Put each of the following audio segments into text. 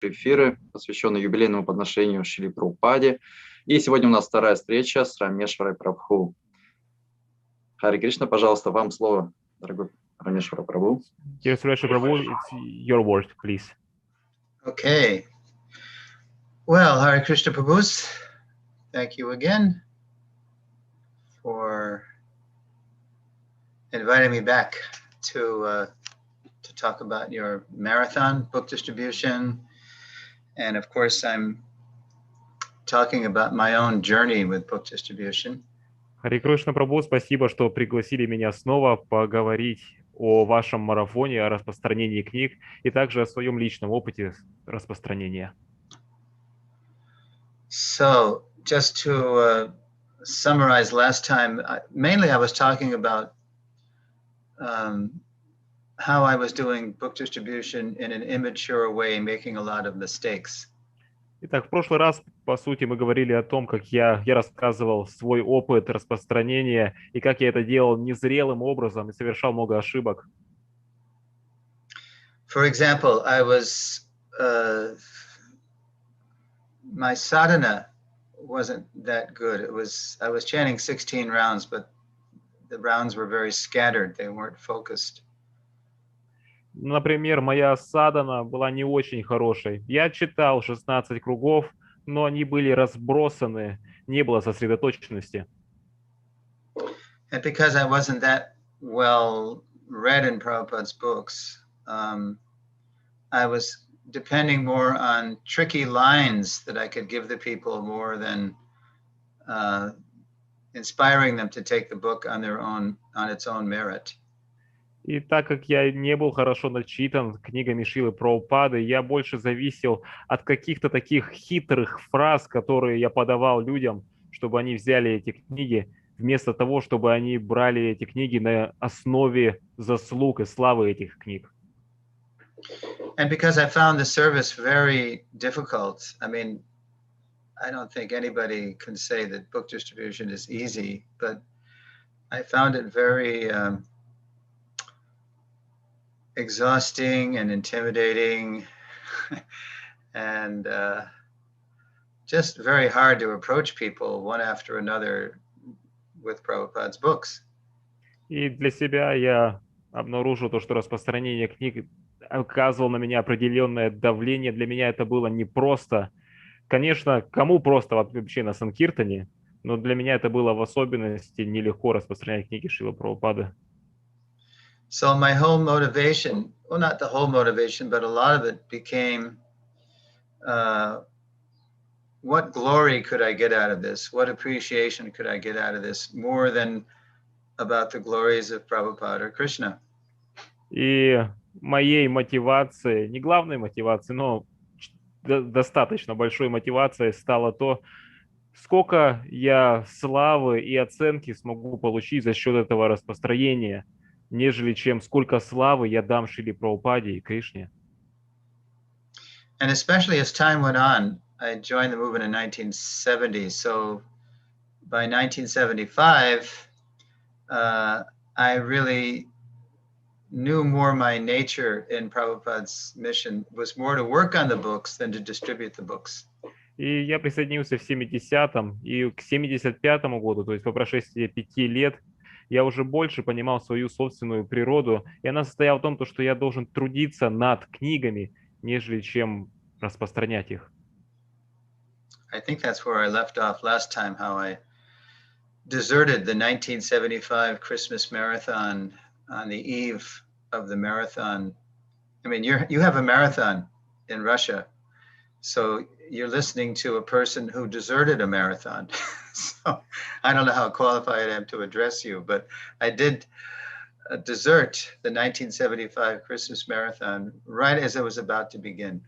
эфиры, посвященные юбилейному подношению Шрили Прабхупаде. И сегодня у нас вторая встреча с Рамешварой Прабху. Хари Кришна, пожалуйста, вам слово, дорогой Рамешвара Прабху. Dear Suрешвара Prabhu, it's your word, please. Okay. Well, Hare Krishna Prabhus, thank you again for inviting me back to talk about your marathon book distribution. And of course, I'm talking about my own journey with book distribution. Хари Кришна Прабху, спасибо, что пригласили меня снова поговорить о вашем марафоне, о распространении книг и также о своем личном опыте распространения. So, just to summarize last time, mainly I was talking about how I was doing book distribution in an immature way, making a lot of mistakes. Итак, в прошлый раз, по сути, мы говорили о том, как я рассказывал свой опыт распространения и как я это делал незрелым образом и совершал много ошибок. For example, I was my sadhana wasn't that good. I was chanting 16 rounds, but the rounds were very scattered. They weren't focused. Например, моя садхана была не очень хорошей. Я читал 16 кругов, но они были разбросаны, не было сосредоточенности. And because I wasn't that well read in Prabhupada's books, I was depending more on tricky lines that I could give the people more than inspiring them to take the book on its own merit. И так как я не был хорошо начитан книгами Шрилы Прабхупады, я больше зависел от каких-то таких хитрых фраз, которые я подавал людям, чтобы они взяли эти книги, вместо того, чтобы они брали эти книги на основе заслуг и славы этих книг. And because I found the service very difficult, I mean, I don't think anybody can say that book distribution is easy, but I found it very exhausting and intimidating and just very hard to approach people one after another with Prabhupada's books. И для себя я обнаружил то, что распространение книг оказывало на меня определенное давление. Для меня это было непросто. Конечно, кому просто вообще на Санкиртане, но для меня это было в особенности нелегко распространять книги Шрилы Прабхупады. So my whole motivation, well, not the whole motivation, but a lot of it became, what glory could I get out of this? What appreciation could I get out of this? More than about the glories of Prabhupada or Krishna. И моей мотивацией, не главной мотивацией, но достаточно большой мотивацией стало то, сколько я славы и оценки смогу получить за счет этого распространения, нежели чем сколько славы я дам Шриле Прабхупаде и Кришне. And especially as time went on, I joined the movement in 1970. So by 1975, I really knew more my nature in Prabhupada's mission was more to work on the books than to distribute the books. И я присоединился в 70-м, и к 75-му году, то есть по прошествии 5 лет, я уже больше понимал свою собственную природу, и она состояла в том, что я должен трудиться над книгами, нежели чем распространять их. I think that's where I left off last time, how I deserted the 1975 Christmas marathon on the eve of the marathon. I mean, you have a marathon in Russia, so you're listening to a person who deserted a marathon. So I don't know how qualified I am to address you, but I did desert the 1975 Christmas marathon right as it was about to begin.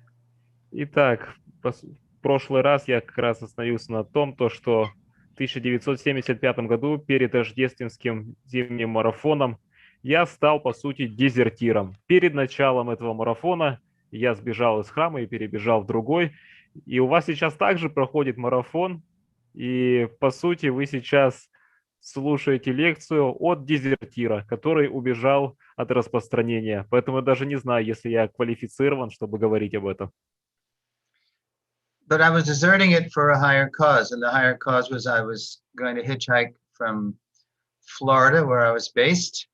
Итак, в прошлый раз я как раз остановился на том, что в 1975 году перед рождественским зимним марафоном я стал, по сути, дезертиром. Перед началом этого марафона я сбежал из храма и перебежал в другой. И у вас сейчас также проходит марафон. И, по сути, вы сейчас слушаете лекцию от дезертира, который убежал от распространения. Поэтому я даже не знаю, если я квалифицирован, чтобы говорить об этом. but I was deserting it for a higher cause, and the higher cause was I was going to hitchhike from Florida, where I was based,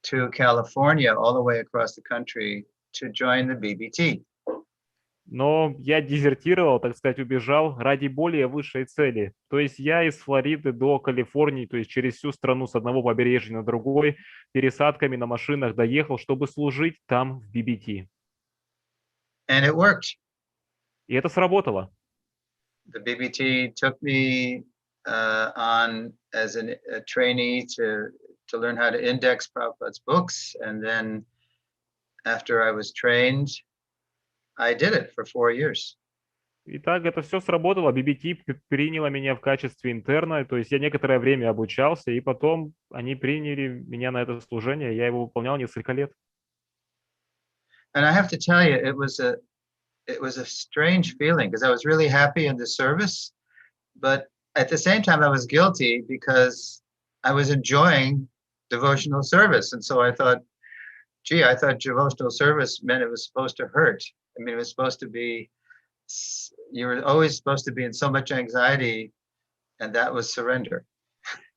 to California, all the way across the country to join the BBT. Но я дезертировал, так сказать, убежал ради более высшей цели. То есть я из Флориды до Калифорнии, то есть через всю страну с одного побережья на другой, пересадками на машинах доехал, чтобы служить там в BBT. And it worked. И это сработало. The BBT took me on as a trainee to learn how to index Prabhupada's books. And then after I was trained, I did it for 4 years. Итак, это все сработало. BBT приняла меня в качестве интерна, то есть я некоторое время обучался, и потом они приняли меня на это служение, я его выполнял несколько лет. And I have to tell you, it was a strange feeling because I was really happy in the service, but at the same time I was guilty because I was enjoying devotional service. And so I thought, gee, I thought devotional service meant it was supposed to hurt. I mean, it was supposed to be, you were always supposed to be in so much anxiety, and that was surrender.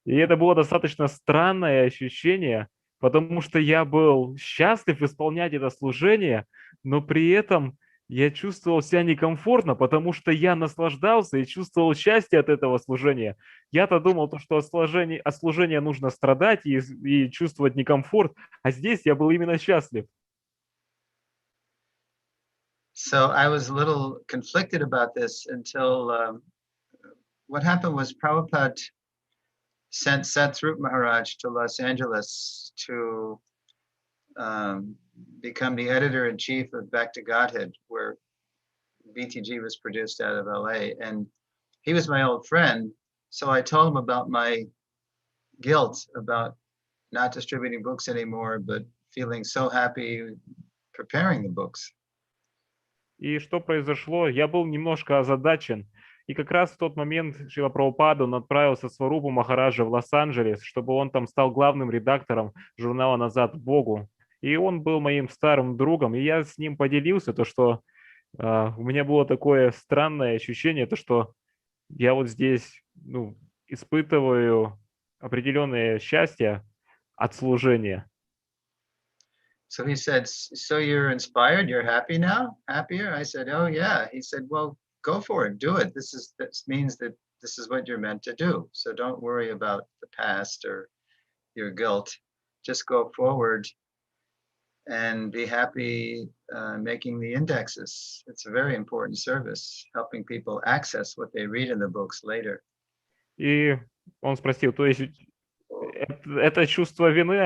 И это было достаточно странное ощущение, потому что я был счастлив исполнять это служение, но при этом я чувствовал себя некомфортно, потому что я наслаждался и чувствовал счастье от этого служения. Я-то думал, что от служения нужно страдать и чувствовать некомфорт, а здесь я был именно счастлив. So I was a little conflicted about this until what happened was Prabhupada sent Satsrup Maharaj to Los Angeles to become the editor-in-chief of Back to Godhead, where BTG was produced out of LA. And he was my old friend, so I told him about my guilt about not distributing books anymore, but feeling so happy preparing the books. И что произошло? Я был немножко озадачен. И как раз в тот момент Шрила Прабхупада, он отправился с Сварупу Махараджа в Лос-Анджелес, чтобы он там стал главным редактором журнала «Назад к Богу». И он был моим старым другом, и я с ним поделился, то, что у меня было такое странное ощущение, то, что я вот здесь испытываю определенное счастье от служения. So he said, so you're inspired, you're happy now? Happier? I said, oh yeah. He said, well, go for it, do it. This means that this is what you're meant to do. So don't worry about the past or your guilt. Just go forward and be happy making the indexes. It's a very important service, helping people access what they read in the books later. И он спросил, то есть это чувство вины,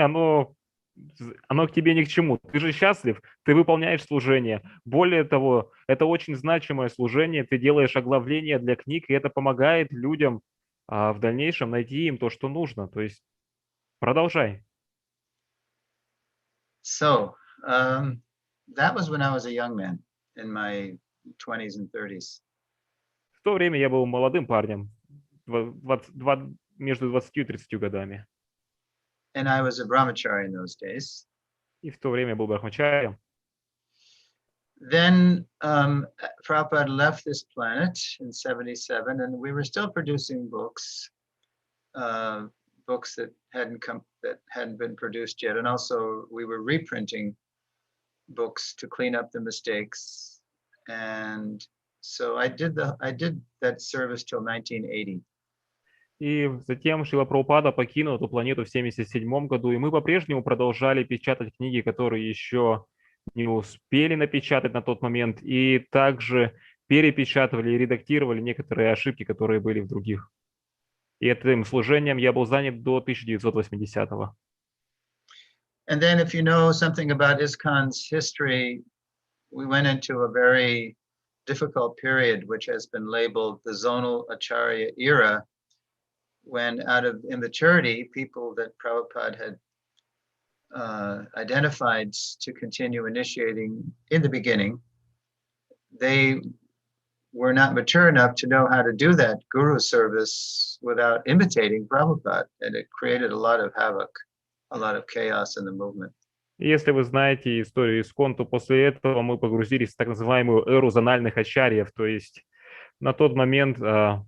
оно к тебе ни к чему. Ты же счастлив, ты выполняешь служение. Более того, это очень значимое служение, ты делаешь оглавление для книг, и это помогает людям в дальнейшем найти им то, что нужно. То есть продолжай. So that was when I was a young man in my 20s and 30s. В то время я был молодым парнем, между 20 и 30 годами. And I was a brahmachari in those days. И в то время я был брахмачарием. Then Prabhupada left this planet in 77, and we were still producing books, books that hadn't been produced yet, and also we were reprinting books to clean up the mistakes. And so I did that service till 1980. И затем Шрила Прабхупада покинул эту планету в 1977 году, и мы по-прежнему продолжали печатать книги, которые еще не успели напечатать на тот момент, и также перепечатывали и редактировали некоторые ошибки, которые были в других. И этим служением я был занят до 1980-го. And then if you know something about ISKCON's history, we went into a very difficult period, which has been labeled the Zonal Acharya era, when out of immaturity, people that Prabhupada had identified to continue initiating in the beginning, they were not mature enough to know how to do that guru service without imitating Prabhupada, and it created a lot of havoc, a lot of chaos in the movement. Если вы знаете историю ИСККОН, то после этого мы погрузились в так называемую эру зональных ачарьев, то есть На тот момент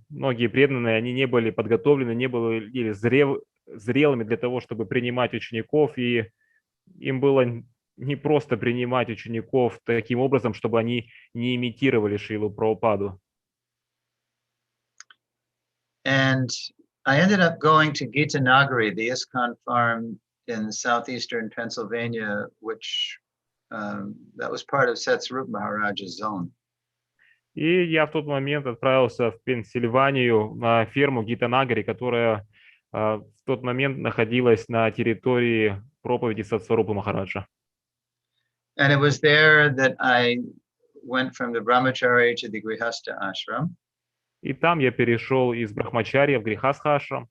многие преданные, они не были подготовлены, не были зрелыми для того, чтобы принимать учеников, и им было не просто принимать учеников таким образом, чтобы они не имитировали Шрилу Прабхупаду. And I ended up going to Gita Nagari, the ISKCON farm in southeastern Pennsylvania, which that was part of Satsrup Maharaja's zone. И я в тот момент отправился в Пенсильванию на ферму Гитанагари, которая в тот момент находилась на территории проповеди Сатсварупы Махараджа. And it was there that I went from the brahmachari to the grihastha ashram. И там я перешел из Брахмачарья в Грихастха ашрам.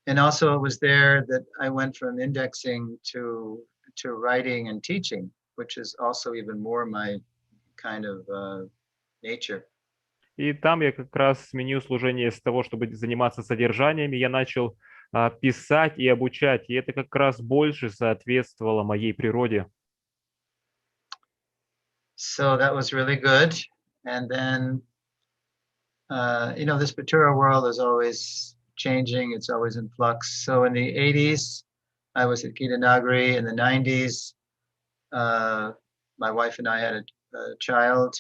And also it was there that I went from indexing to writing and teaching, which is also even more my kind of nature. И там я как раз сменил служение с того, чтобы заниматься содержаниями, я начал писать и обучать, и это как раз больше соответствовало моей природе. So that was really good. And then, this material world is always changing. It's always in flux. So in the 80s, I was at Gita Nagari. In the 90s, my wife and I had a child,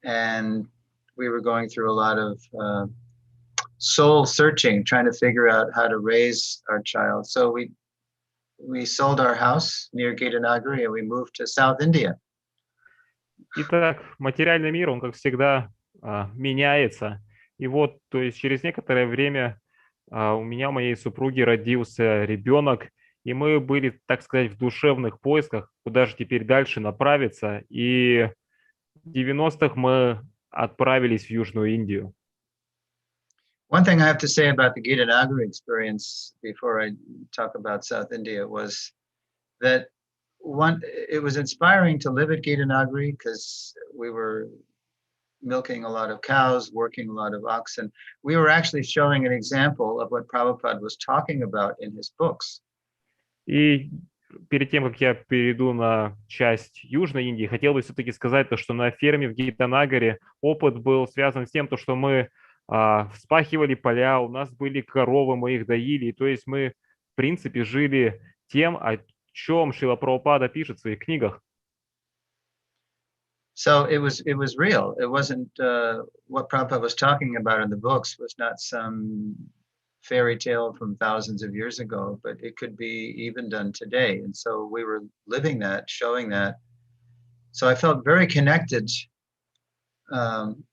and we were going through a lot of soul searching, trying to figure out how to raise our child. So we sold our house near Gita Nagari and we moved to South India. Итак, материальный мир, он, как всегда, меняется. И вот, то есть через некоторое время у меня, у моей супруги родился ребенок, и мы были, так сказать, в душевных поисках, куда же теперь дальше направиться. И в 90-х мы отправились в Южную Индию. One thing I have to say about the Gita Nagari experience before I talk about South India was that it was inspiring to live at Gita Nagari because we were milking a lot of cows, working a lot of oxen. We were actually showing an example of what Prabhupada was talking about in his books. И перед тем, как я перейду на часть Южной Индии, хотел бы все-таки сказать то, что на ферме в Гитанагаре опыт был связан с тем, то, что мы вспахивали поля, у нас были коровы, мы их доили, то есть мы, в принципе, жили тем, о чем Шрила Прабхупада пишет в своих книгах. So it was real. It wasn't what Prabhupada was talking about in the books was not some fairy tale from thousands of years ago, but it could be even done today. And so we were living that, showing that. So I felt very connected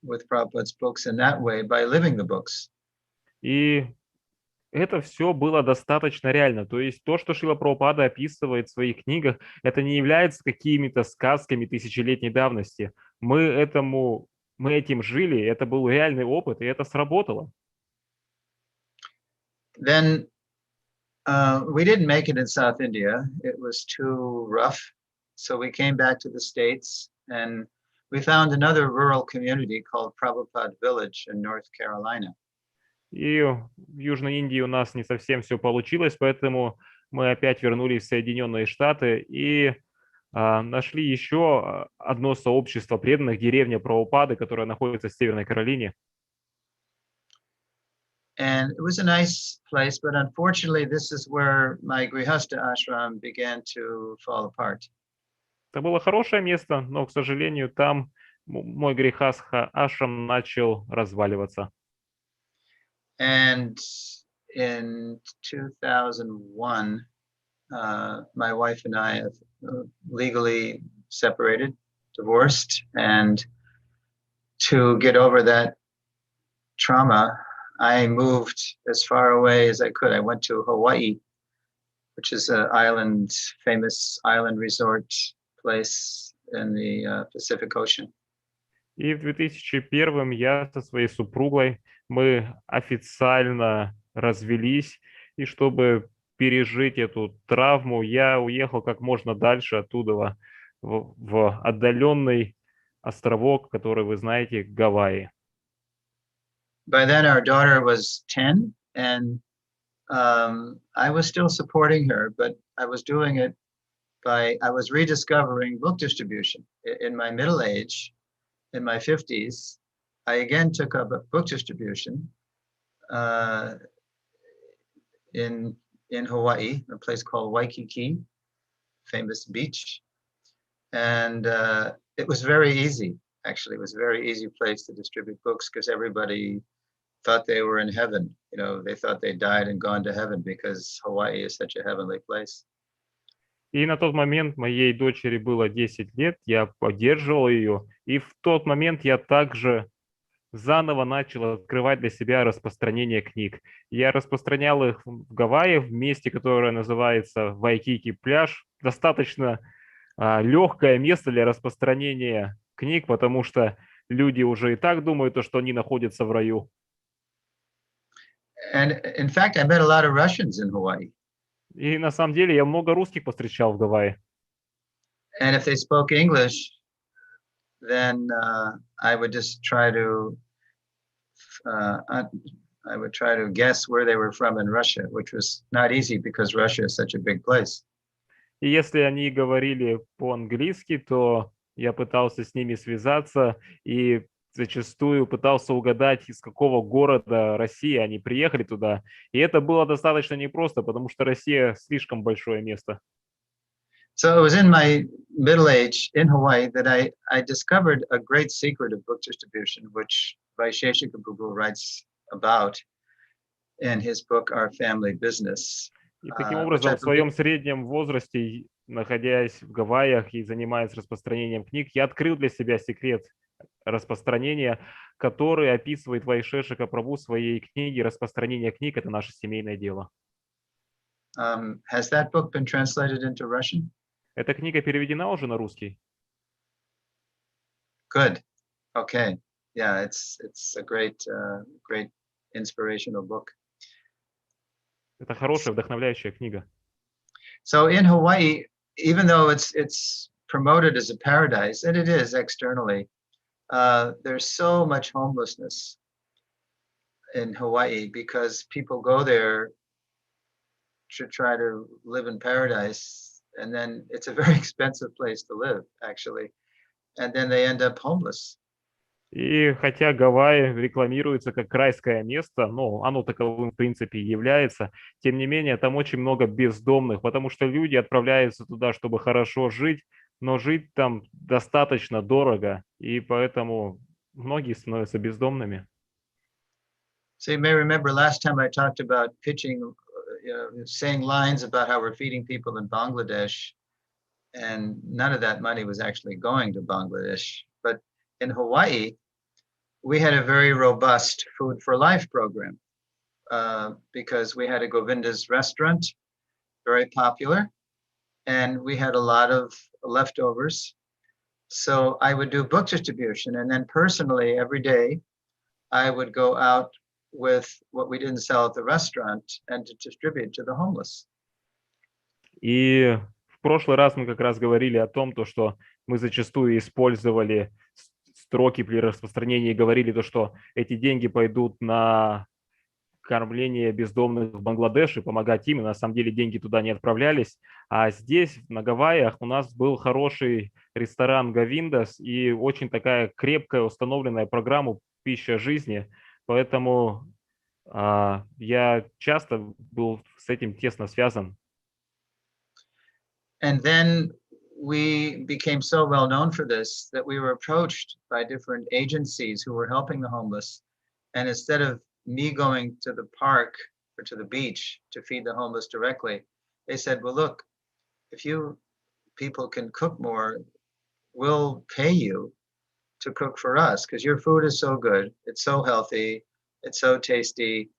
with Prabhupada's books in that way by living the books. И это все было достаточно реально. То есть то, что Шрила Прабхупада описывает в своих книгах, это не является какими-то сказками тысячелетней давности. Мы этим жили, это был реальный опыт, и это сработало. Then we didn't make it in South India. It was too rough. So we came back to the States and we found another rural community called Prabhupada Village in North Carolina. И в Южной Индии у нас не совсем все получилось, поэтому мы опять вернулись в Соединенные Штаты и нашли еще одно сообщество преданных, деревня Прабхупады, которая находится в Северной Каролине. And it was a nice place, but unfortunately, this is where my Grihastha ashram began to fall apart. Это было хорошее место, но, к сожалению, там мой Грихастха ашрам начал разваливаться. And in 2001, my wife and I have legally separated, divorced, and to get over that trauma, I moved as far away as I could. I went to Hawaii, which is an famous island resort place in the Pacific Ocean. И в 2001 я со своей супругой, мы официально развелись, и чтобы пережить эту травму, я уехал как можно дальше оттуда, в отдаленный островок, который вы знаете, Гавайи. By then, our daughter was 10, and I was still supporting her, but I was doing it I was rediscovering book distribution. In my middle age, in my 50s, I again took up a book distribution in Hawaii, a place called Waikiki, famous beach. And it was very easy. Actually, it was a very easy place to distribute books because everybody thought they were in heaven. You know, they thought they died and gone to heaven because Hawaii is such a heavenly place. И на тот момент моей дочери было 10 лет, я поддерживал ее, и в тот момент я также заново начал открывать для себя распространение книг. Я распространял их в Гавайи, в месте, которое называется Вайкики пляж. Достаточно легкое место для распространения книг, потому что люди уже и так думают, что они находятся в раю. And in fact, I met a lot of Russians in Hawaii. И на самом деле я много русских повстречал в Гавайи. And if they spoke English, then I would just try to guess where they were from in Russia, which was not easy because Russia is such a big place. И если они говорили по-английски, то я пытался с ними связаться и зачастую пытался угадать, из какого города России они приехали туда. И это было достаточно непросто, потому что Россия слишком большое место. So it was in my middle age in Hawaii that I discovered a great secret of book distribution, which Suрешвара Прабху writes about in his book, Our Family Business. И таким образом, в своем среднем возрасте, находясь в Гавайях и занимаясь распространением книг, я открыл для себя секрет распространения, который описывает Сурешвара Прабху в своей книге «Распространение книг – это наше семейное дело». Has that book been translated into Russian? Эта книга переведена уже на русский? Good. Okay. Yeah, it's a great inspirational book. Это хорошая, вдохновляющая книга. So in Hawaii, even though it's promoted as a paradise, and it is externally, there's so much homelessness in Hawaii because people go there to try to live in paradise, and then it's a very expensive place to live, actually, and then they end up homeless. И хотя Гавайи рекламируется как райское место, ну, оно таковым в принципе и является, тем не менее там очень много бездомных, потому что люди отправляются туда, чтобы хорошо жить, но жить там достаточно дорого, и поэтому многие становятся бездомными. So you may remember last time I talked about pitching, saying lines about how we're feeding people in Bangladesh, and none of that money was actually going to Bangladesh. But in Hawaii, we had a very robust Food for Life program because we had a Govinda's restaurant, very popular, and we had a lot of leftovers. So I would do book distribution, and then personally every day I would go out with what we didn't sell at the restaurant and to distribute to the homeless. И в прошлый раз мы как раз говорили о том, что мы зачастую использовали строки при распространении и говорили то, что эти деньги пойдут на кормление бездомных в Бангладеше, помогать им, и на самом деле деньги туда не отправлялись. А здесь, на Гавайях, у нас был хороший ресторан Говиндас и очень такая крепкая установленная программа «Пища жизни», поэтому я часто был с этим тесно связан. And then we became so well known for this that we were approached by different agencies who were helping the homeless. And instead of me going to the park or to the beach to feed the homeless directly, they said, well, look, if you people can cook more, we'll pay you to cook for us because your food is so good, it's so healthy, it's so tasty,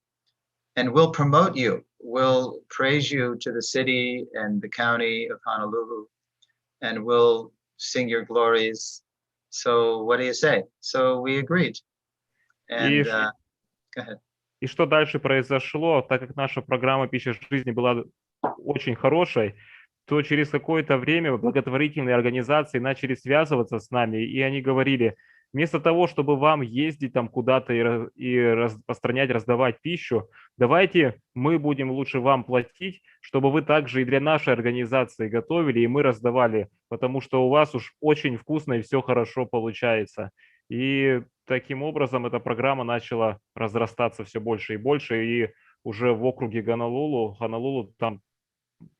and we'll promote you. We'll praise you to the city and the county of Honolulu, and we'll sing your glories. So what do you say? So we agreed. And go ahead. И что дальше произошло, так как наша программа «Пища жизни» была очень хорошей, то через какое-то время благотворительные организации начали связываться с нами, и они говорили, вместо того, чтобы вам ездить там куда-то и распространять, раздавать пищу, давайте мы будем лучше вам платить, чтобы вы также и для нашей организации готовили, и мы раздавали, потому что у вас уж очень вкусно и все хорошо получается. И Таким образом, эта программа начала разрастаться все больше и больше, и уже в округе Гонолулу там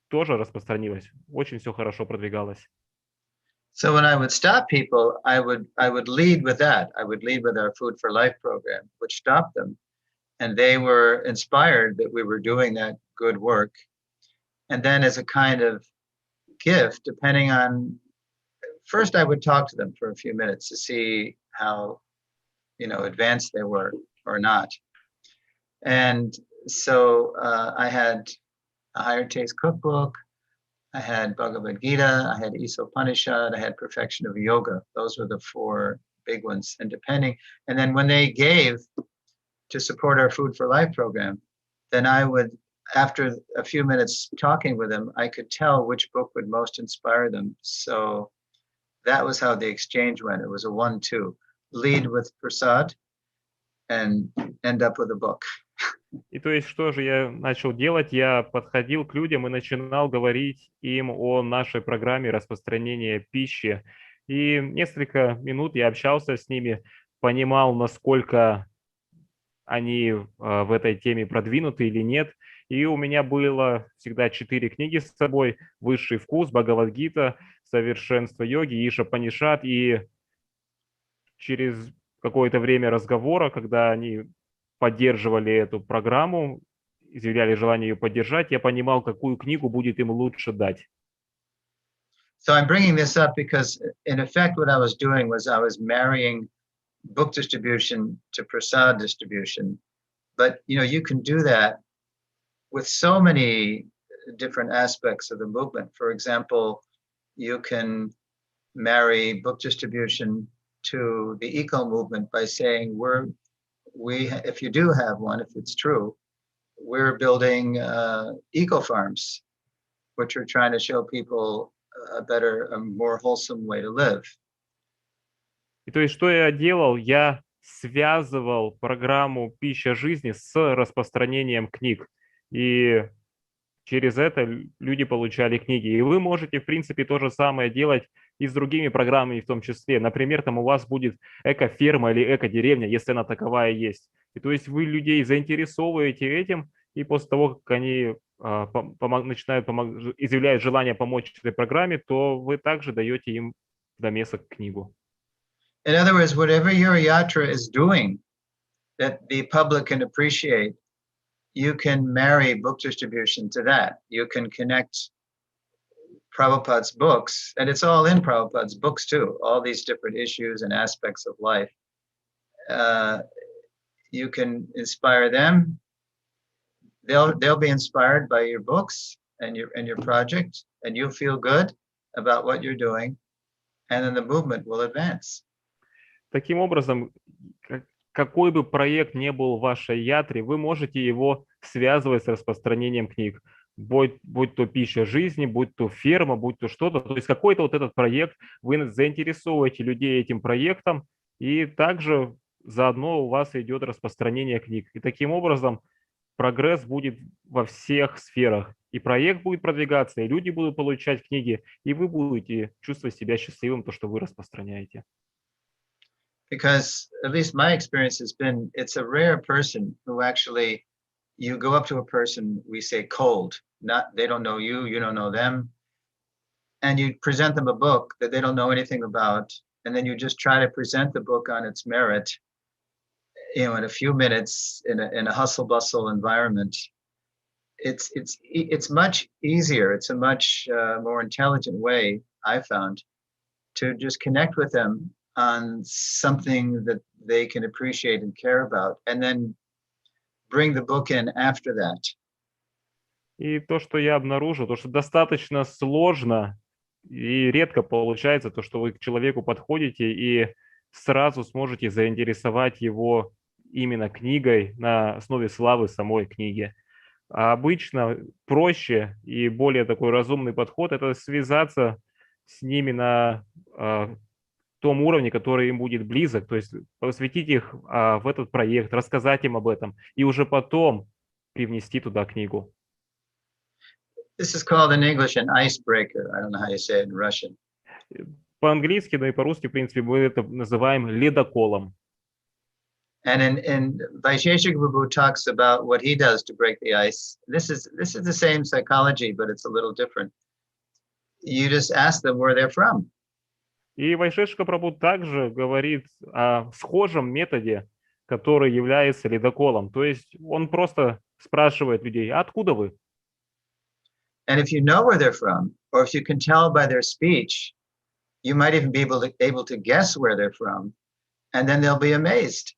тоже распространилась. Очень все хорошо продвигалось. So when I would stop people, I would lead with that. I would lead with our Food for Life program, which stopped them. And they were inspired that we were doing that good work. And then as a kind of gift, depending on, first I would talk to them for a few minutes to see how, advanced they were or not. And so I had a Higher Taste Cookbook, I had Bhagavad Gita, I had Isopanishad, I had Perfection of Yoga. Those were the four big ones. And then when they gave to support our Food for Life program, then I would, after a few minutes talking with them, I could tell which book would most inspire them. So that was how the exchange went. It was a 1-2. Lead with prasad and end up with a book. И то есть, что же я начал делать? Я подходил к людям и начинал говорить им о нашей программе распространения пищи. И несколько минут я общался с ними, понимал, насколько они в этой теме продвинуты или нет. И у меня было всегда 4 книги с собой: «Высший вкус», «Бхагавад-гита», «Совершенство йоги», «Ишапанишат». И через какое-то время разговора, когда они поддерживали эту программу, изъявляли желание ее поддержать, я понимал, какую книгу будет им лучше дать. So I'm bringing this up because, in effect, what I was doing was I was marrying book distribution to prasad distribution. But, you can do that with so many different aspects of the movement. For example, you can marry book distribution to the eco movement by saying if you do have one, if it's true, we're building eco farms, which are trying to show people a more wholesome way to live. И то есть, что я делал? Я связывал программу «Пища жизни» с распространением книг. И через это люди получали книги. И вы можете, в принципе, то же самое делать и с другими программами в том числе. Например, там у вас будет эко-ферма или эко-деревня, если она таковая есть. И то есть вы людей заинтересовываете этим, и после того, как они изъявляют желание помочь этой программе, то вы также даете им домесок книгу. In other words, whatever your yatra is doing that the public can appreciate, you can marry book distribution to that. You can connect Prabhupada's books, and it's all in Prabhupada's books too, all these different issues and aspects of life. You can inspire them. They'll be inspired by your books and your project, and you'll feel good about what you're doing, and then the movement will advance. Таким образом, какой бы проект ни был в вашей ятре, вы можете его связывать с распространением книг. Будь то пища жизни, будь то ферма, будь то что-то. То есть какой-то вот этот проект, вы заинтересовываете людей этим проектом, и также заодно у вас идет распространение книг. И таким образом прогресс будет во всех сферах. И проект будет продвигаться, и люди будут получать книги, и вы будете чувствовать себя счастливым, то, что вы распространяете. Because at least my experience has been, it's a rare person who actually, you go up to a person, we say cold, they don't know you, you don't know them, and you present them a book that they don't know anything about, and then you just try to present the book on its merit, in a few minutes in a hustle bustle environment. It's much easier. It's a much more intelligent way, I found, to just connect with them on something that they can appreciate and care about, and then bring the book in after that. И то, что я обнаружил, то, что достаточно сложно и редко получается, то, что вы к человеку подходите и сразу сможете заинтересовать его именно книгой на основе славы самой книги. А обычно проще и более такой разумный подход – это связаться с ними на том уровне, который им будет близок, то есть посвятить их в этот проект, рассказать им об этом и уже потом привнести туда книгу. This is called in English an icebreaker. I don't know how you say it in Russian. По-английски, да и по-русски, в принципе, мы это называем ледоколом. And in Vaisheshika Prabhu talks about what he does to break the ice. This is the same psychology, but it's a little different. You just ask them where they're from. И Вайшешка Прабху также говорит о схожем методе, который является ледоколом. То есть он просто спрашивает людей: откуда вы? And if you know where they're from, or if you can tell by their speech, you might even be able to guess where they're from, and then they'll be amazed.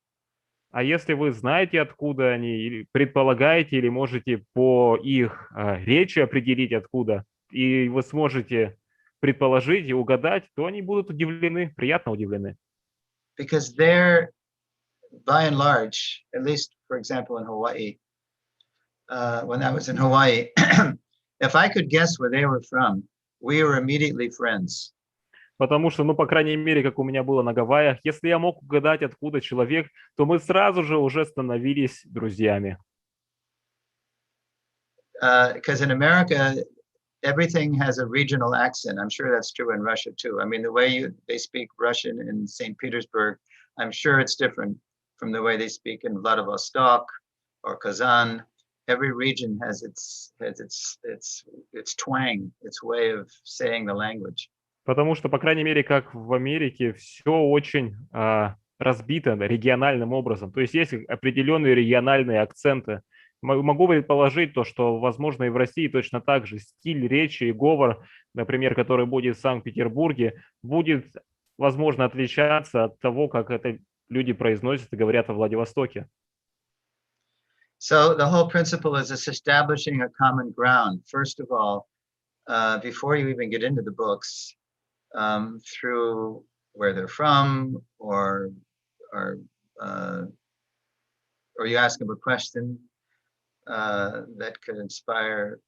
А если вы знаете, откуда они, или предполагаете, или можете по их речи определить, откуда, и вы сможете предположить и угадать, то они будут удивлены, приятно удивлены. Because they're, by and large, at least, for example, in Hawaii, when I was in Hawaii, if I could guess where they were from, we were immediately friends. Потому что, ну, по крайней мере, как у меня было на Гавайях, если я мог угадать, откуда человек, то мы сразу же уже становились друзьями. Because in America, everything has a regional accent. I'm sure that's true in Russia too. I mean, the way they speak Russian in St. Petersburg, I'm sure it's different from the way they speak in Vladivostok or Kazan. Every region has its twang, its way of saying the language. Потому что, по крайней мере, как в Америке, все очень разбито региональным образом. То есть есть определенные региональные акценты. Могу предположить то, что, возможно, и в России точно так же стиль речи и говор, например, который будет в Санкт-Петербурге, будет, возможно, отличаться от того, как это люди произносят и говорят во Владивостоке. So the whole principle is establishing a common ground. First of all, before you even get into the books, through where they're from, or you ask them a question that could inspire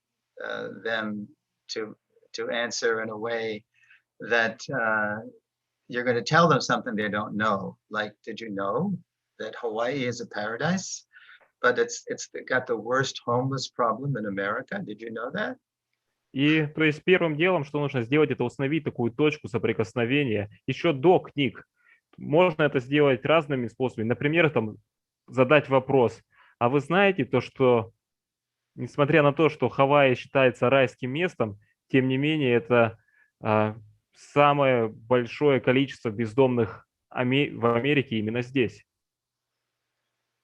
them to answer in a way that you're going to tell them something they don't know. Like, did you know that Hawaii is a paradise, but it's got the worst homeless problem in America? Did you know that? И, то есть, первым делом, что нужно сделать, это установить такую точку соприкосновения еще до книг. Можно это сделать разными способами. Например, там, задать вопрос: а вы знаете то, что, несмотря на то, что Хавайи считается райским местом, тем не менее, это самое большое количество бездомных в Америке именно здесь.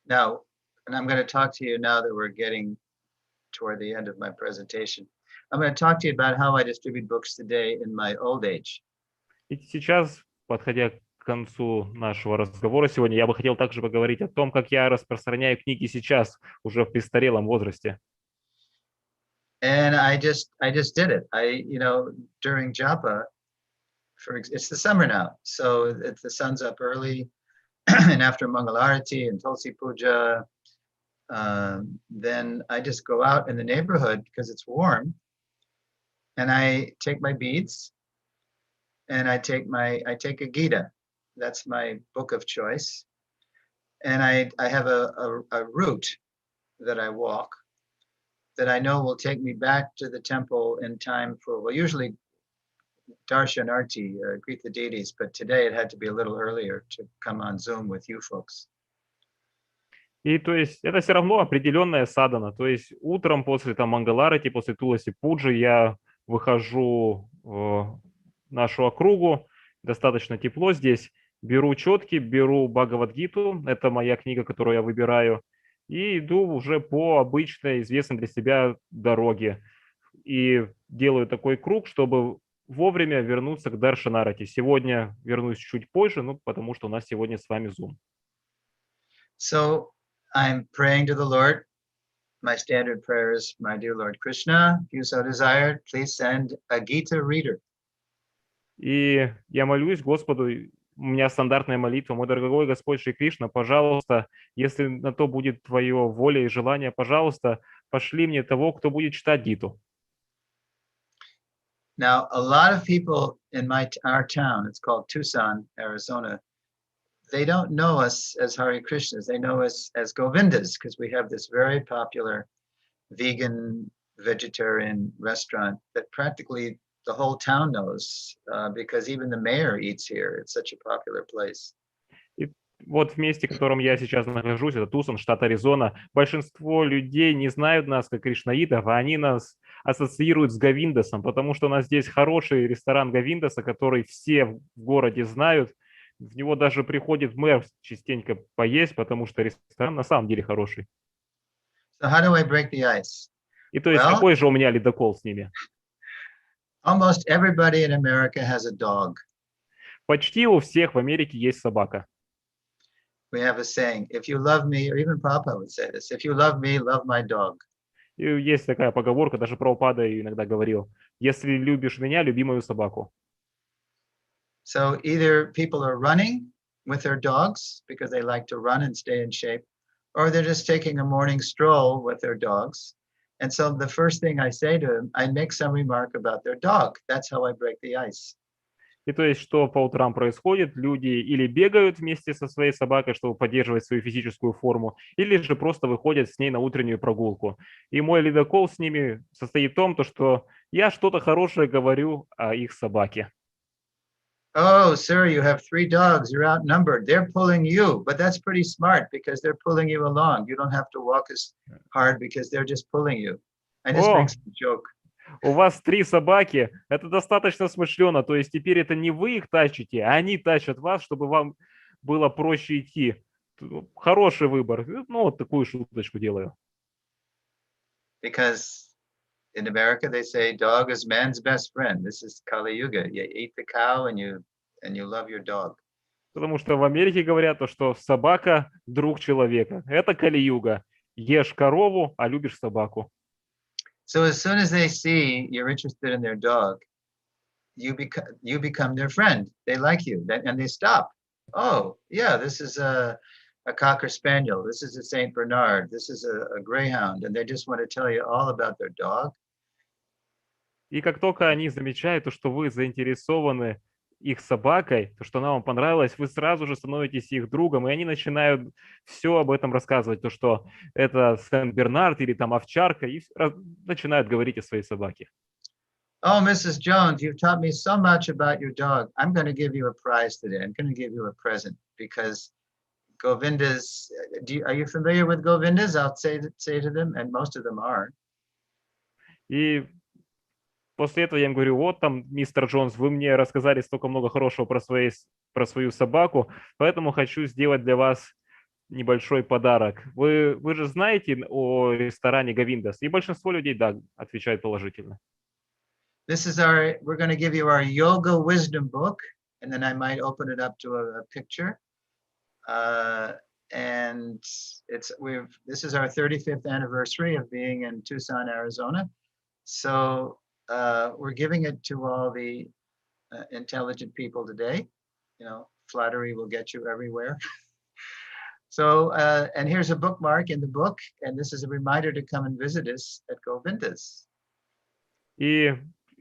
Now, and I'm going to talk to you now that we're getting toward the end of my presentation. I'm going to talk to you about how I distribute books today in my old age. И сейчас, подходя к концу нашего разговора сегодня, я бы хотел также поговорить о том, как я распространяю книги сейчас, уже в престарелом возрасте. And I just did it. During japa, it's the summer now, so the sun's up early, and after Mangalarati and Tulsi Puja, then I just go out in the neighborhood because it's warm, and I take my beads, and I take a Gita. That's my book of choice, and I have a route that I walk that I know will take me back to the temple in time for, well, usually Darshanarti, greet the deities, but today it had to be a little earlier to come on Zoom with you folks. И то есть это все равно определенная садхана. То есть утром после там Мангаларати, после Туласи Пуджи я выхожу в нашу округу, достаточно тепло здесь, беру четки, беру Бхагавад-гиту, это моя книга, которую я выбираю, и иду уже по обычной, известной для себя дороге. И делаю такой круг, чтобы вовремя вернуться к Даршанарати. Сегодня вернусь чуть позже, потому что у нас сегодня с вами Zoom. So I'm praying to the Lord. My standard prayer is, my dear Lord Krishna, if you so desire, please send a Gita reader. И я молюсь Господу, у меня стандартная молитва: мой дорогой Господь Шри Кришна, пожалуйста, если на то будет твое воля и желание, пожалуйста, пошли мне того, кто будет читать Гиту. Now, a lot of people in our town, it's called Tucson, Arizona, they don't know us as Hare Krishnas. They know us as Govindas, because we have this very popular vegan, vegetarian restaurant that practically the whole town knows, because even the mayor eats here. It's such a popular place. И Вот в месте, в котором я сейчас нахожусь, это Тусон, штат Аризона, большинство людей не знают нас как кришнаитов, а они нас ассоциируют с Говиндасом, потому что у нас здесь хороший ресторан Говиндаса, который все в городе знают. В него даже приходит мэр частенько поесть, потому что ресторан на самом деле хороший. So how do I break the ice? И то есть Well, какой же у меня ледокол с ними? almost everybody in America has a dog. Почти у всех в Америке есть собака. We have a saying, if you love me, or even Papa would say this, if you love me, love my dog. И есть такая поговорка, даже Прабхупада ее иногда говорил: если любишь меня, люби мою собаку. So either people are running with their dogs because they like to run and stay in shape, or they're just taking a morning stroll with their dogs. And so the first thing I say to them, I make some remark about their dog. That's how I break the ice. И то есть, что по утрам происходит, люди или бегают вместе со своей собакой, чтобы поддерживать свою физическую форму, или же просто выходят с ней на утреннюю прогулку. И мой ледокол с ними состоит в том, что я что-то хорошее говорю о их собаке. Oh, sir, you have 3 dogs. You're outnumbered. They're pulling you, but that's pretty smart because they're pulling you along. You don't have to walk as hard because they're just pulling you. I just make О, some joke. у вас 3 собаки, это достаточно смышленно, то есть теперь это не вы их тащите, а они тащат вас, чтобы вам было проще идти. Хороший выбор. Ну, вот такую шуточку делаю. Because in America they say dog is man's best friend. This is Kali Yuga. You eat the cow and you love your dog. Потому что в Америке говорят, что собака – друг человека. Это Кали-юга. Ешь корову, а любишь собаку. So as soon as they see you're interested in their dog, you become their friend. They like you, and they stop. Oh, yeah, this is a Cocker Spaniel. This is a Saint Bernard. This is a Greyhound, and they just want to tell you all about their dog. И как только они замечают, что вы заинтересованы их собакой, то, что она вам понравилась, вы сразу же становитесь их другом, и они начинают все об этом рассказывать, то, что это Сен-Бернард или там овчарка, и начинают говорить о своей собаке. Oh, Mrs. Jones, you've taught me so much about your dog. I'm going to give you a prize today. I'm going to give you a present because Govindas. Are you familiar with Govindas? I'll say to them, and most of them are. И после этого я им говорю: вот там, мистер Джонс, вы мне рассказали столько много хорошего про свою собаку, поэтому хочу сделать для вас небольшой подарок. Вы же знаете о ресторане Говиндас? И большинство людей, да, отвечают положительно. We're going to give you our yoga wisdom book, and then I might open it up to a picture. And this is our 35th anniversary of being in Tucson, Arizona. So we're giving it to all the intelligent people today. You know, flattery will get you everywhere. So, and here's a bookmark in the book, and this is a reminder to come and visit us at Govindas. И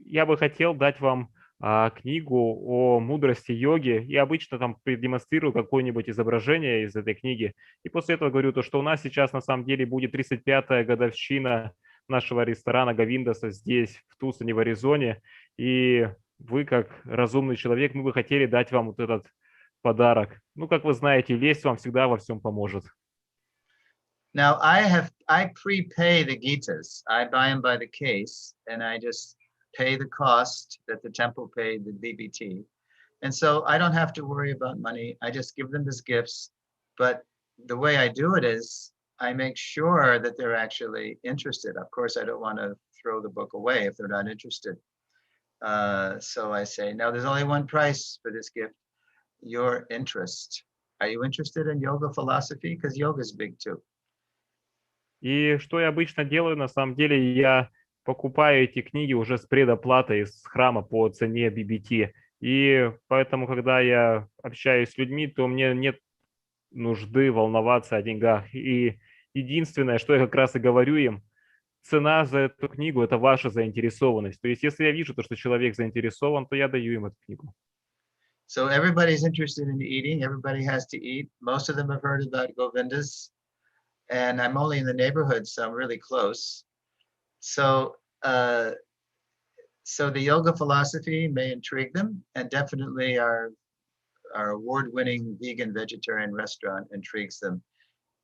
я бы хотел дать вам книгу о мудрости йоги, и обычно там продемонстрирую какое-нибудь изображение из этой книги. И после этого говорю то, что у нас сейчас на самом деле будет 35-я годовщина нашего ресторана Говиндаса здесь, в Тусоне, в Аризоне. И вы, как разумный человек, мы бы хотели дать вам вот этот подарок. Ну, как вы знаете, лесть вам всегда во всем поможет. Now I prepay the Gitas. I buy them by the case, and I just pay the cost that the temple paid the BBT. And so I don't have to worry about money. I just give them as gifts. But the way I do it is I make sure that they're actually interested. Of course, I don't want to throw the book away if they're not interested. So I say, now there's only one price for this gift, your interest. Are you interested in yoga philosophy? Because yoga is big too. И что я обычно делаю, на самом деле, я покупаю эти книги уже с предоплатой из храма по цене BBT. И поэтому, когда я общаюсь с людьми, то мне нет нужды волноваться о деньгах. И единственное, что я как раз и говорю им, цена за эту книгу – это ваша заинтересованность. То есть, если я вижу, что человек заинтересован, то я даю им эту книгу. So everybody's interested in eating. Everybody has to eat. Most of them have heard about Govindas. And I'm only in the neighborhood, so I'm really close. So so the yoga philosophy may intrigue them, and definitely our our award-winning vegan vegetarian restaurant intrigues them.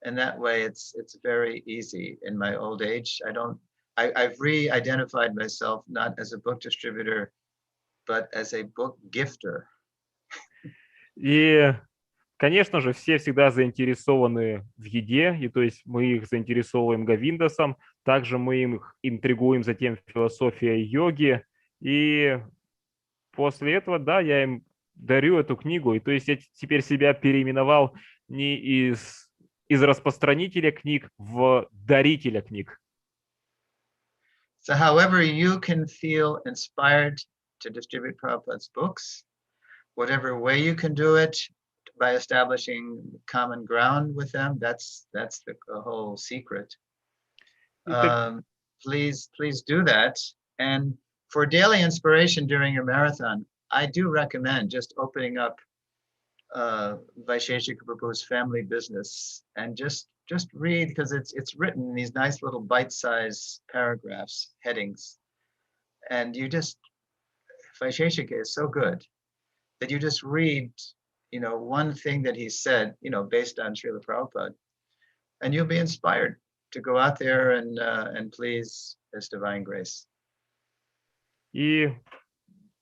And that way it's very easy. In my old age, I've re-identified myself not as a book distributor, but as a book gifter. И, конечно же, все всегда заинтересованы в еде, и то есть мы их заинтересовываем Говиндасом, также мы их интригуем затем философией йоги, и после этого, да, я им дарю эту книгу, и то есть я теперь себя переименовал не из распространителя книг в дарителя книг. So however you can feel inspired to distribute Prabhupada's books, whatever way you can do it by establishing common ground with them, that's the whole secret. Please do that. And for daily inspiration during your marathon, I do recommend just opening up Vaisheshika Prabhu's family business and just read, because it's written in these nice little bite-sized paragraphs, headings, and you just, Vaisheshika is so good that you just read, one thing that he said, based on Srila Prabhupada, and you'll be inspired to go out there and please His divine grace. И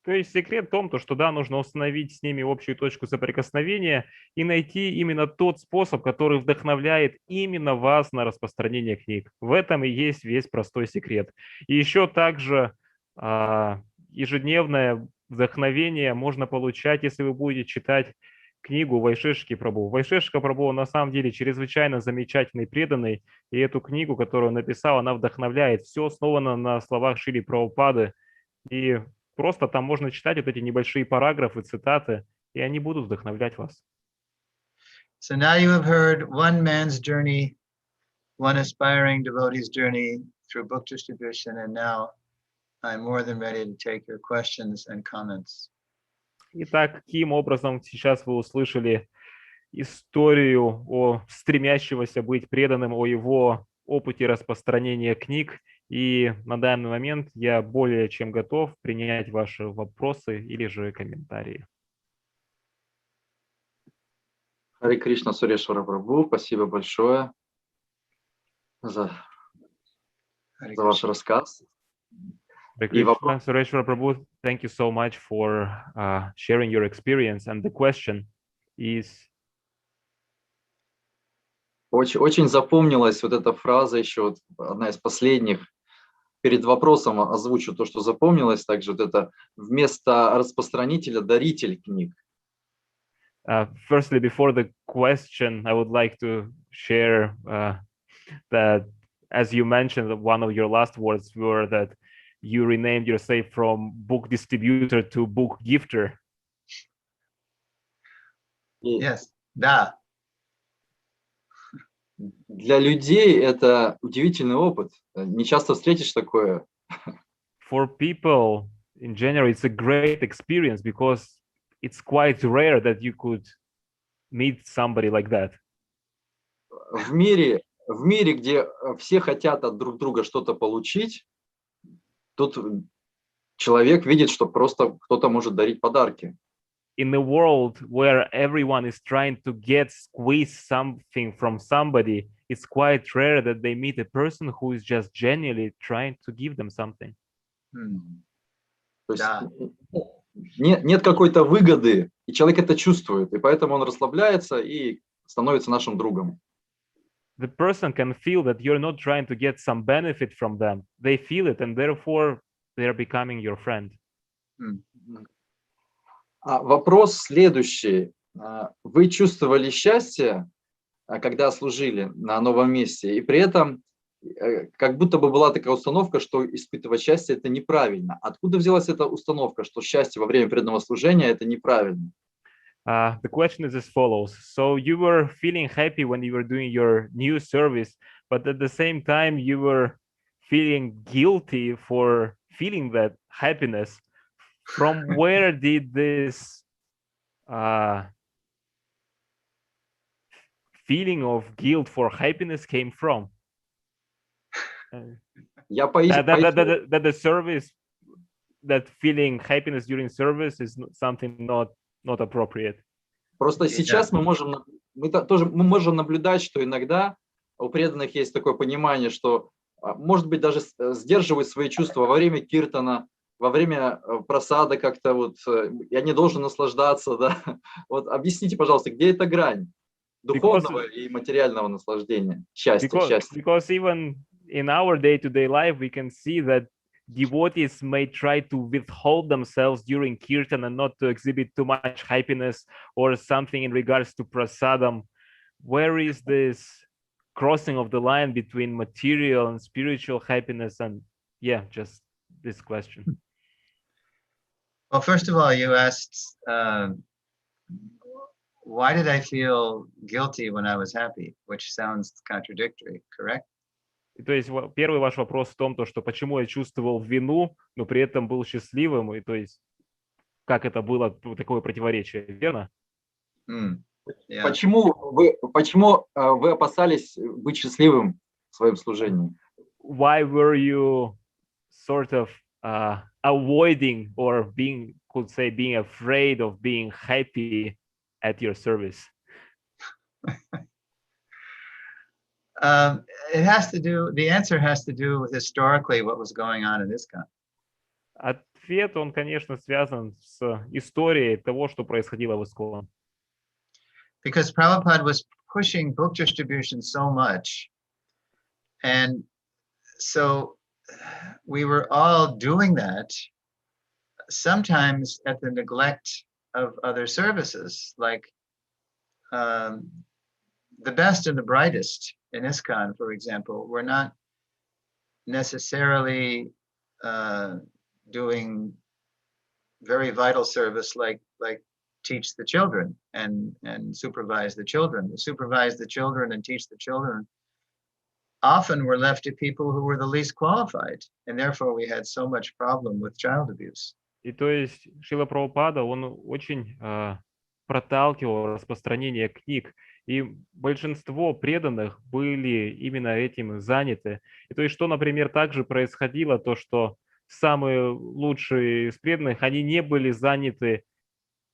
то есть секрет в том, что да, нужно установить с ними общую точку соприкосновения и найти именно тот способ, который вдохновляет именно вас на распространение книг. В этом и есть весь простой секрет. И еще также ежедневное вдохновение можно получать, если вы будете читать книгу Вайшешки Прабху. Вайшешка Прабху на самом деле чрезвычайно замечательный, преданный, и эту книгу, которую он написал, она вдохновляет. Все основано на словах Шрили Прабхупады, и просто там можно читать вот эти небольшие параграфы, цитаты, и они будут вдохновлять вас. So now you have heard one man's journey, one aspiring devotee's journey through book distribution, and now I'm more than ready to take your questions and comments. Итак, каким образом сейчас вы услышали историю о стремящегося быть преданным, о его опыте распространения книг, и на данный момент я более чем готов принять ваши вопросы или же комментарии. Харе Кришна, Сурешвара Прабху, спасибо большое за ваш рассказ. Suрешвара Prabhu, thank you so much for sharing your experience. And the question is... Очень запомнилась вот эта фраза, еще вот одна из последних. Перед вопросом озвучу то, что запомнилось. Также вот это вместо распространителя даритель книг. Firstly, before the question, I would like to share that, as you mentioned, one of your last words were that you renamed yourself from book distributor to book gifter. Yes, да. Для людей это удивительный опыт. Не часто встретишь такое. For people in general, it's a great experience because it's quite rare that you could meet somebody like that. В мире, где все хотят от друг друга что-то получить, тут человек видит, что просто кто-то может дарить подарки. In a world where everyone is trying to squeeze something from somebody, it's quite rare that they meet a person who is just genuinely trying to give them something. То есть нет какой-то выгоды, и человек это чувствует, и поэтому он расслабляется и становится нашим другом. The person can feel that you're not trying to get some benefit from them. They feel it, and therefore they're becoming your friend. Вопрос следующий. Вы чувствовали счастье, когда служили на новом месте, и при этом как будто бы была такая установка, что испытывать счастье – это неправильно. Откуда взялась эта установка, что счастье во время преданного служения – это неправильно? The question is as follows. So you were feeling happy when you were doing your new service, but at the same time you were feeling guilty for feeling that happiness. From where did this feeling of guilt for happiness came from? That the service, that feeling happiness during service is something not appropriate. Просто сейчас мы можем наблюдать, что иногда у преданных есть такое понимание, что, может быть, даже сдерживают свои чувства во время киртана, во время просада как-то вот, я не должен наслаждаться, да. Вот объясните, пожалуйста, где эта грань духовного и материального наслаждения, счастья. Because even in our day-to-day life, we can see that devotees may try to withhold themselves during kirtan and not to exhibit too much happiness or something in regards to prasadam. Where is this crossing of the line between material and spiritual happiness? And yeah, just this question. Well, first of all, you asked, why did I feel guilty when I was happy? Which sounds contradictory, correct? То есть первый ваш вопрос в том, что почему я чувствовал вину, но при этом был счастливым, и то есть как это было такое противоречие, верно? Yeah. Почему вы опасались быть счастливым в своем служении? Why were you sort of avoiding or being afraid of being happy at your service? The answer has to do with historically what was going on in ISKCON. Ответ, он, конечно, связан с историей того, что происходило в ISKCON. Because Prabhupada was pushing book distribution so much. And so we were all doing that, sometimes at the neglect of other services, like the best and the brightest in ISKCON, for example, were not necessarily doing very vital service like teach the children and supervise the children. To supervise the children and teach the children often were left to people who were the least qualified, and therefore we had so much problem with child abuse. И то есть Шрила Прабхупада, он очень проталкивал распространение книг, и большинство преданных были именно этим заняты. И то есть что, например, также происходило, то что самые лучшие из преданных, они не были заняты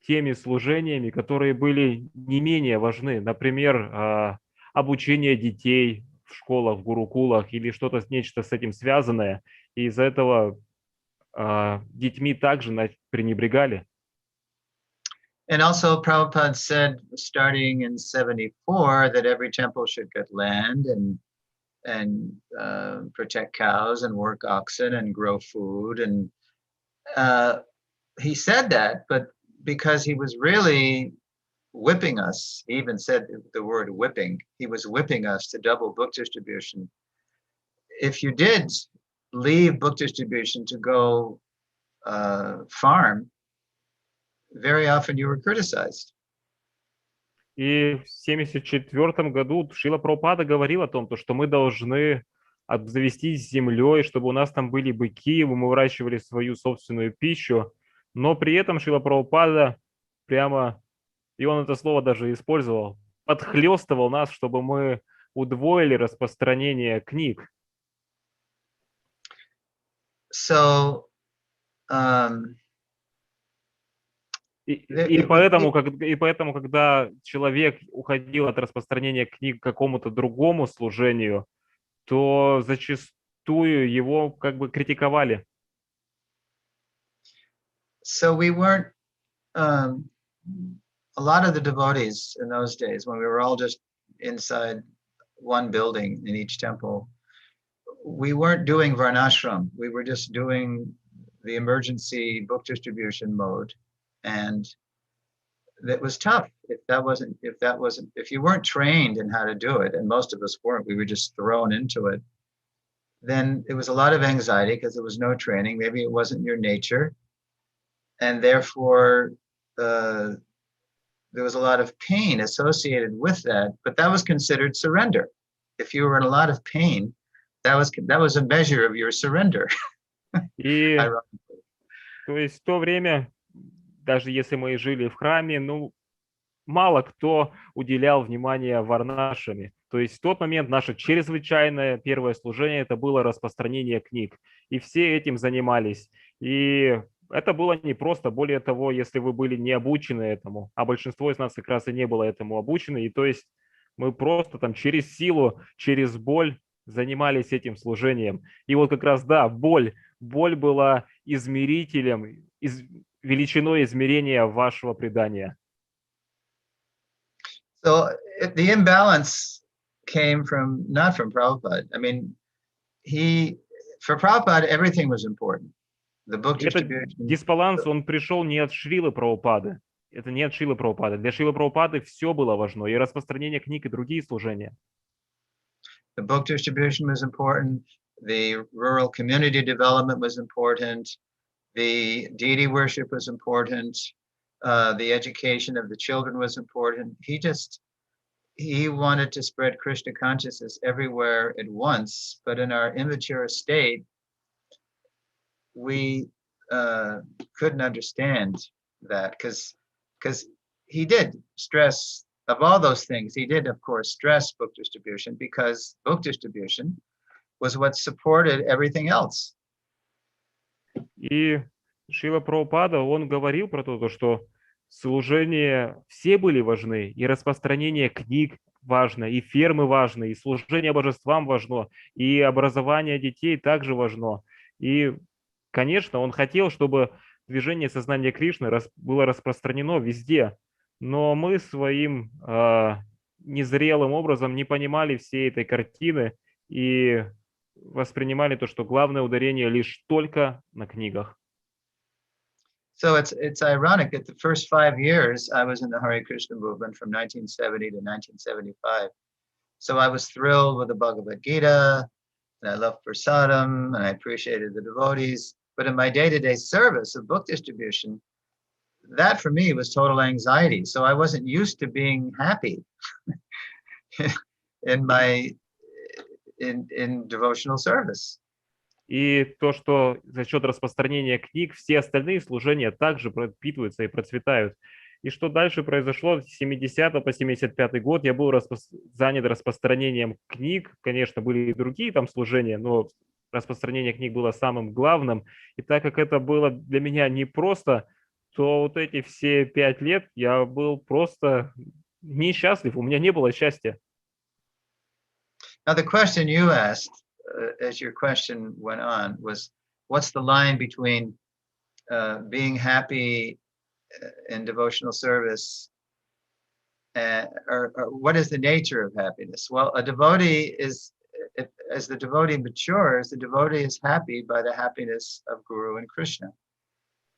теми служениями, которые были не менее важны. Например, обучение детей в школах, в гурукулах или что-то, нечто с этим связанное. И из-за этого детьми также пренебрегали. And also Prabhupada said, starting in 74, that every temple should get land and protect cows and work oxen and grow food. And he said that, but because he was really whipping us, he even said the word whipping, he was whipping us to double book distribution. If you did leave book distribution to go farm, very often you were criticized. И в 1974 году Шрила Прабхупада говорил о том, что мы должны обзавестись землей, чтобы у нас там были быки, мы выращивали свою собственную пищу, но при этом Шрила Прабхупада прямо, и он это слово даже использовал, подхлёстывал нас, чтобы мы удвоили распространение книг. So, И поэтому, когда человек уходил от распространения книг к какому-то другому служению, то зачастую его как бы критиковали. So we weren't, a lot of the devotees in those days, when we were all just inside one building in each temple, we weren't doing varnashram. We were just doing the emergency book distribution mode. And that was tough. If you weren't trained in how to do it, and most of us weren't, we were just thrown into it, then it was a lot of anxiety because there was no training. Maybe it wasn't your nature. And therefore, there was a lot of pain associated with that, but that was considered surrender. If you were in a lot of pain, that was a measure of your surrender. И, то есть в то время, даже если мы жили в храме, мало кто уделял внимание варнашами. То есть в тот момент наше чрезвычайное первое служение это было распространение книг. И все этим занимались. И это было непросто. Более того, если вы были не обучены этому, а большинство из нас как раз и не было этому обучены, и то есть мы просто там через силу, через боль занимались этим служением. И вот как раз, да, боль была измерителем, величиной измерения вашего предания. So the imbalance came from not from Prabhupada. I mean, for Prabhupada, everything was important. The book И этот distribution. дисбаланс, он пришел не от Шрилы Прабхупады. Это не от Шрилы Прабхупады. Для Шрилы Прабхупады все было важно, и распространение книг, и другие служения. The book distribution was important. The rural community development was important. The deity worship was important. The education of the children was important. He wanted to spread Krishna consciousness everywhere at once, but in our immature state, we couldn't understand that because he did stress, of all those things, he did, of course, stress book distribution because book distribution was what supported everything else. И Шрила Прабхупада, он говорил про то, что служения все были важны, и распространение книг важно, и фермы важны, и служение божествам важно, и образование детей также важно. И, конечно, он хотел, чтобы движение сознания Кришны было распространено везде, но мы своим незрелым образом не понимали всей этой картины и воспринимали то, что главное ударение лишь только на книгах. So it's ironic that the first 5 years I was in the Hare Krishna movement from 1970 to 1975. So I was thrilled with the Bhagavad Gita, and I loved prasadam, and I appreciated the devotees. But in my day-to-day service of book distribution, that for me was total anxiety. So I wasn't used to being happy in devotional service. И то, что за счет распространения книг все остальные служения также пропитываются и процветают. И что дальше произошло с 70 по 75 год, я был занят распространением книг. Конечно, были и другие там служения, но распространение книг было самым главным. И так как это было для меня непросто, то вот эти все 5 лет я был просто несчастлив, у меня не было счастья. Now the question you asked, as your question went on, was what's the line between being happy in devotional service or what is the nature of happiness? Well, a devotee is, as the devotee matures, the devotee is happy by the happiness of Guru and Krishna.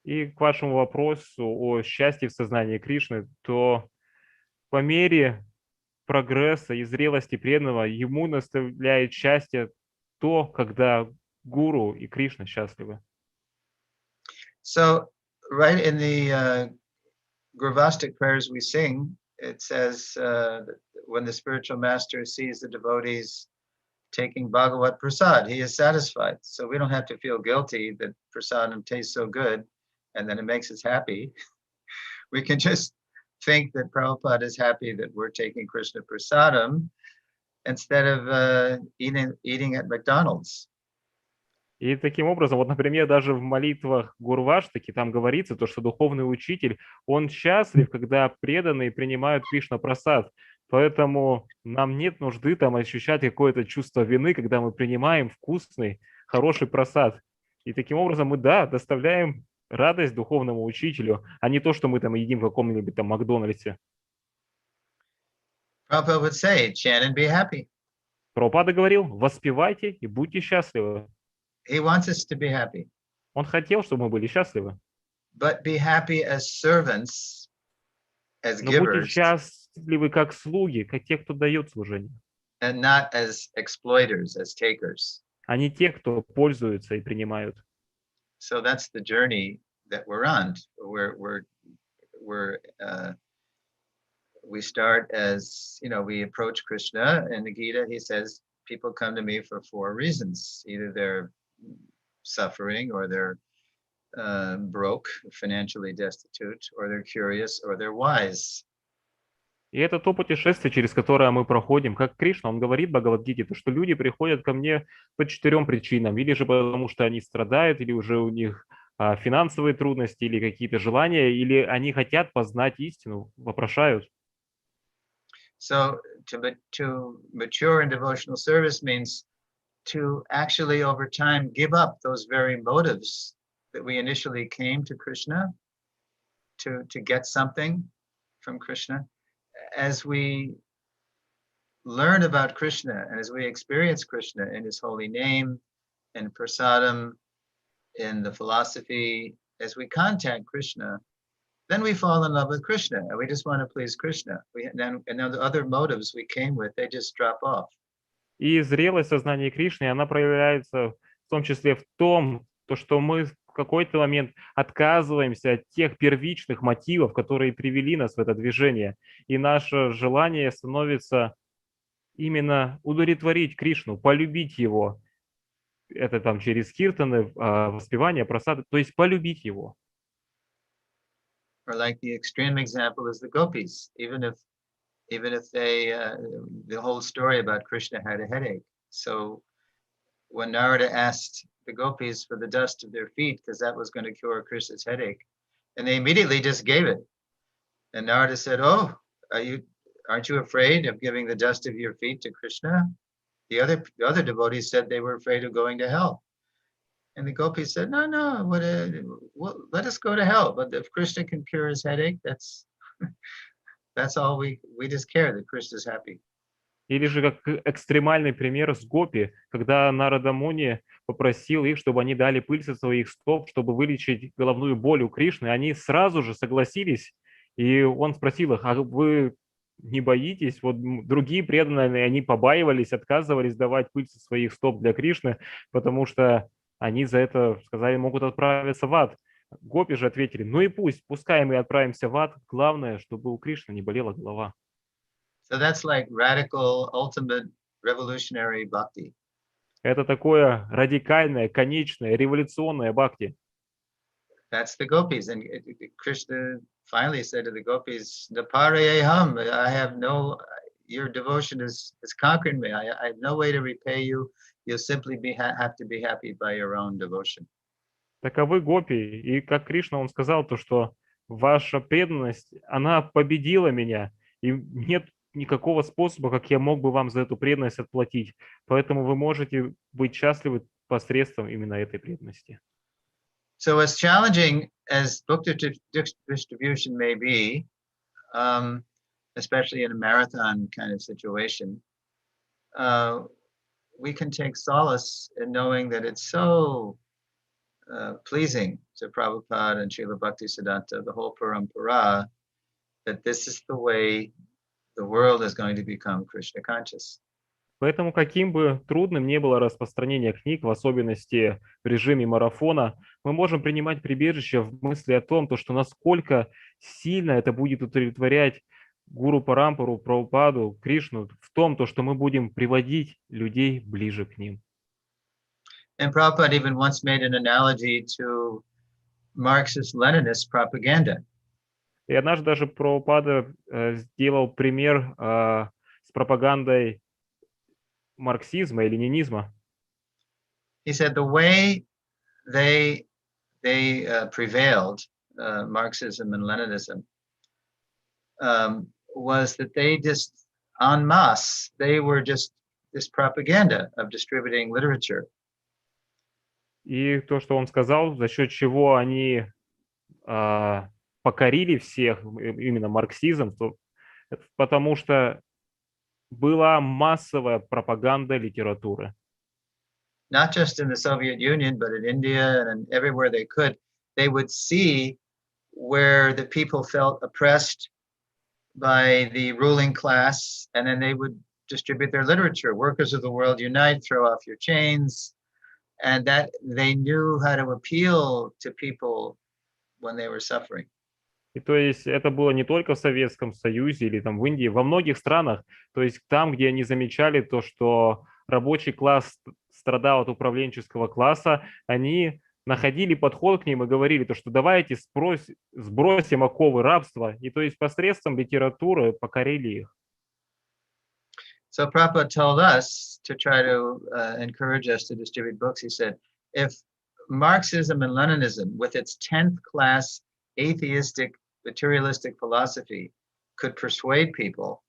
И к вашему вопросу о счастье в сознании Кришны, то по мере прогресса и зрелости преданного ему наставляет счастье то, когда Гуру и Кришна счастливы. So, right in the Gurvastic prayers we sing, it says when the spiritual master sees the devotees taking Bhagavat Prasad, he is satisfied. So we don't have to feel guilty that prasadam tastes so good and then it makes us happy. We can just think that Prabhupada is happy that we're taking Krishna Prasadam instead of eating at McDonald's. И таким образом, вот, например, даже в молитвах Гурваштаки там говорится то, что духовный учитель, он счастлив, когда преданные принимают Кришна Прасад. Поэтому нам нет нужды там ощущать какое-то чувство вины, когда мы принимаем вкусный, хороший прасад. И таким образом мы, да, доставляем радость духовному учителю, а не то, что мы там едим в каком-нибудь там Макдональдсе. Prabhupada would say, chant and be happy. Прабхупада говорил, воспевайте и будьте счастливы. He wants us to be happy. Он хотел, чтобы мы были счастливы. But be happy as servants, as Но будьте givers, счастливы как слуги, как те, кто дает служение, and not as exploiters, as takers. а не те, кто пользуются и принимают. So that's the journey that we're on. We start as, we approach Krishna. In the Gita, he says, people come to me for 4 reasons. Either they're suffering, or they're broke, financially destitute, or they're curious, or they're wise. И это то путешествие, через которое мы проходим, как Кришна, он говорит в Бхагавад-гите, то, что люди приходят ко мне по 4 причинам, или же потому, что они страдают, или уже у них финансовые трудности или какие-то желания, или они хотят познать истину, вопрошают. So to mature in devotional service means to actually over time give up those very motives that we initially came to Krishna to get something from Krishna. As we learn about Krishna and as we experience Krishna in his holy name, in prasadam, in the philosophy, as we contact Krishna, then we fall in love with Krishna and we just want to please Krishna. And then the other motives we came with, they just drop off. И зрелость сознания Кришны, она проявляется в том числе в том, что мы в какой-то момент отказываемся от тех первичных мотивов, которые привели нас в это движение. И наше желание становится именно удовлетворить Кришну, полюбить его. Это там через киртаны, воспевание, просады, то есть полюбить его. Or like the extreme example is the gopis, even if they, the whole story about Krishna had a headache. So when Narada asked the gopis for the dust of their feet, because that was going to cure Krishna's headache, and they immediately just gave it. And Narada said, "Oh, aren't you afraid of giving the dust of your feet to Krishna?" The other devotees said they were afraid of going to hell. And the gopis said, "No, let us go to hell. But if Krishna can cure his headache, that's all we just care that Krishna's happy." Или же как экстремальный пример с гопи, когда Нарада Муни попросил их, чтобы они дали пыль со своих стоп, чтобы вылечить головную боль у Кришны, они сразу же согласились, и он спросил их: а вы не боитесь? Вот другие преданные, они побаивались, отказывались давать пыль со своих стоп для Кришны, потому что они за это, сказали, могут отправиться в ад. Гопи же ответили: ну и пусть, пускай мы отправимся в ад, главное, чтобы у Кришны не болела голова. So that's like radical, ultimate, revolutionary bhakti. Это такое радикальное, конечное, революционное бхакти. That's the gopis. And Krishna finally said to the gopis, "Naparayeham, your devotion is conquering me. I have no way to repay you. You'll simply have to be happy by your own devotion." Таковы гопи. И как Кришна, он сказал то, что ваша преданность, она победила меня. И нет никакого способа, как я мог бы вам за эту преданность отплатить. Поэтому вы можете быть счастливы посредством именно этой преданности. So as challenging as book distribution may be, especially in a marathon kind of situation, we can take solace in knowing that it's so pleasing to Prabhupada and Srila Bhaktisiddhanta, the whole Parampara, that this is the way the world is going to become Krishna conscious. Поэтому, каким бы трудным ни было распространение книг, в особенности в режиме марафона, мы можем принимать прибежище в мысли о том, что насколько сильно это будет удовлетворять Гуру Парампару, Прабхупаду, Кришну, в том, что мы будем приводить людей ближе к ним. And Prabhupada even once made an analogy to Marxist-Leninist propaganda. И однажды даже Прабхупада сделал пример с пропагандой марксизма и ленинизма. He said the way they prevailed, Marxism and Leninism, was that they just en masse, they were just this propaganda of distributing literature. И то, что он сказал, за счет чего они покорили всех, именно марксизм, потому что была массовая пропаганда литературы. Not just in the Soviet Union, but in India and everywhere they could, they would see where the people felt oppressed by the ruling class, and then they would distribute their literature. Workers of the world unite, throw off your chains. And that they knew how to appeal to people when they were suffering. И то есть это было не только в Советском Союзе или там в Индии, во многих странах, то есть там, где они замечали то, что рабочий класс страдал от управленческого класса, они находили подход к ним и говорили то, что давайте сбросим оковы рабства, и то есть посредством литературы покорили их. So Prabhupada told us to try to encourage us to distribute books. He said, if Marxism and Leninism, with its 10th class atheistic, materialistic philosophy, could persuade people,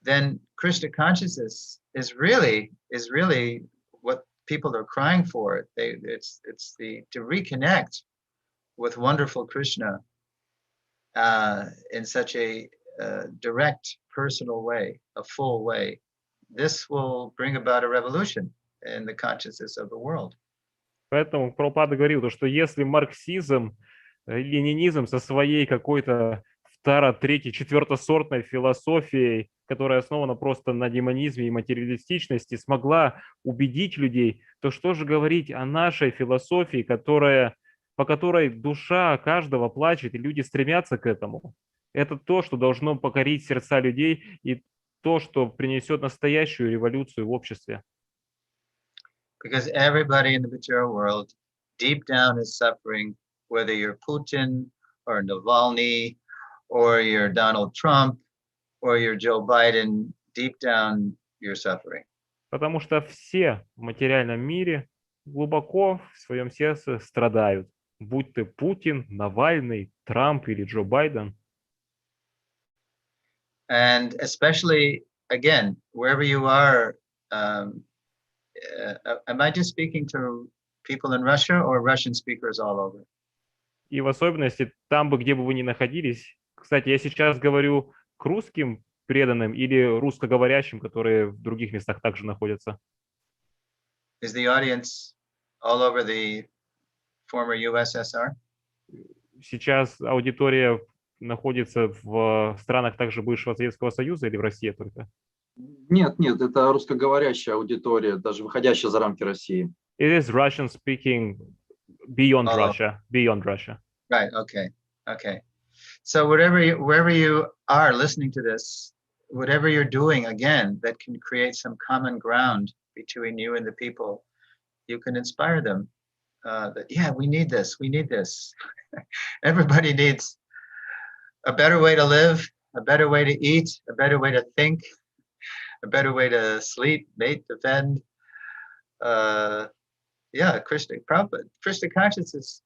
then Krishna consciousness is really what people are crying for. It's to reconnect with wonderful Krishna in such a direct, personal way, a full way. This will bring about a revolution in the consciousness of the world. Поэтому Прабхупада говорил, что если марксизм, ленинизм со своей какой-то третьей, четвертосортной философией, которая основана просто на демонизме и материалистичности, смогла убедить людей, то что же говорить о нашей философии, по которой душа каждого плачет, и люди стремятся к этому. Это то, что должно покорить сердца людей, и то, что принесет настоящую революцию в обществе. Because everybody in the material world deep down is suffering, whether you're Putin or Navalny or you're Donald Trump or you're Joe Biden, deep down you're suffering. Потому что все в материальном мире глубоко в своем сердце страдают. Будь ты Путин, Навальный, Трамп или Джо Байден. And especially, again, wherever you are, am I just speaking to people in Russia or Russian speakers all over? И в особенности там бы, где бы вы ни находились. Кстати, я сейчас говорю к русским преданным или русскоговорящим, которые в других местах также находятся. Is the audience all over the former USSR? Сейчас аудитория находится в странах также бывшего Советского Союза или в России только? Нет, это русскоговорящая аудитория, даже выходящая за рамки России. It is Russian speaking beyond Oh. Russia, beyond Russia. Right. Okay. So wherever you are listening to this, whatever you're doing, again, that can create some common ground between you and the people, you can inspire them. That yeah, we need this. Everybody needs a better way to live, a better way to eat, a better way to think, a better way to sleep, mate, defend. Krishna consciousness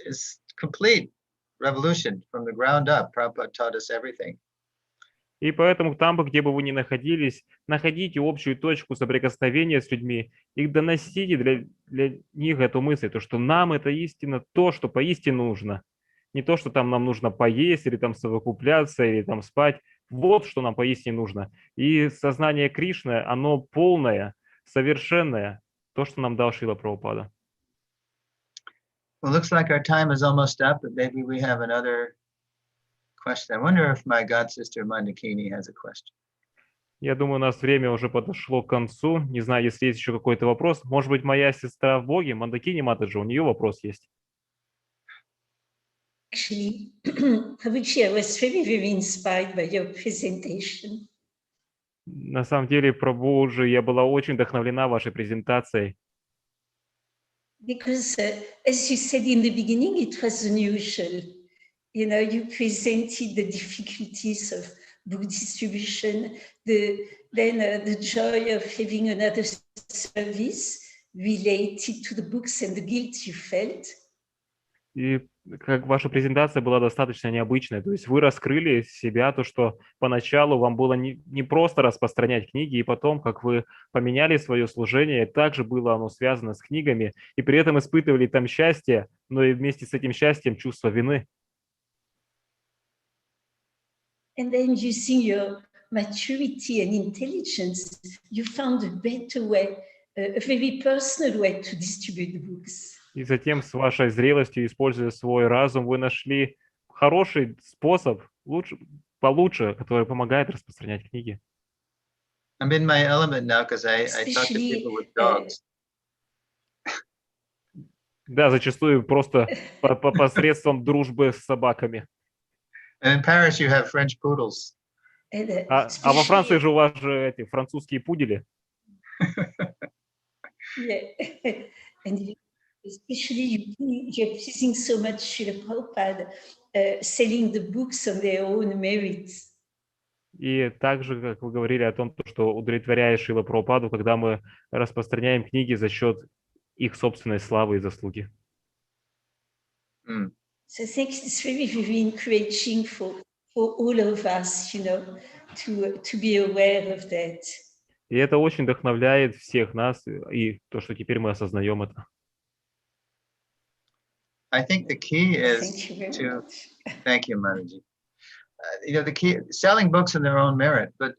is complete revolution from the ground up. Prabhupada taught us everything. И поэтому там бы, где бы вы ни находились, находите общую точку соприкосновения с людьми и доносите для них эту мысль, то, что нам это истина, то, что поистине нужно. Не то, что там нам нужно поесть, или там совокупляться, или там спать. Вот что нам поистине нужно. И сознание Кришны, оно полное, совершенное, то, что нам дал Шрила Прабхупада. Well, looks like our time is almost up, but maybe we have another question. I wonder if my god sister Mandakini has a question. Я думаю, у нас время уже подошло к концу. Не знаю, если есть еще какой-то вопрос. Может быть, моя сестра в Боге, Мандакини Матаджи, у нее вопрос есть. Actually, Prabhuji, I was very, very inspired by your presentation. На самом деле, Прабхуджи, я была очень вдохновлена вашей презентацией. Because, as you said in the beginning, it was unusual. You know, you presented the difficulties of book distribution, the joy of having another service related to the books and the guilt you felt. И как ваша презентация была достаточно необычной. То есть вы раскрыли себя, то, что поначалу вам было не просто распространять книги, и потом, как вы поменяли свое служение, также было оно связано с книгами, и при этом испытывали там счастье, но и вместе с этим счастьем чувство вины. And then using your maturity and intelligence, you found a better way, a very personal way to distribute the books. И затем с вашей зрелостью, используя свой разум, вы нашли хороший способ, получше, который помогает распространять книги. I'm in my element now because I talk to people with dogs. Да, зачастую просто посредством дружбы с собаками. And in Paris you have French poodles. А во Франции же у вас же эти французские пудели. Yeah. And especially you're pleasing so much Srila Prabhupada, selling the books on their own merits. И также, как вы говорили о том, что удовлетворяет Шрила Прабхупаду, когда мы распространяем книги за счет их собственной славы и заслуги. Mm. So I think it's very, very encouraging for all of us, to be aware of that. И это очень вдохновляет всех нас, и то, что теперь мы осознаем это. I think the key is Thank you very to much. thank you, Manaji. The key selling books in their own merit, but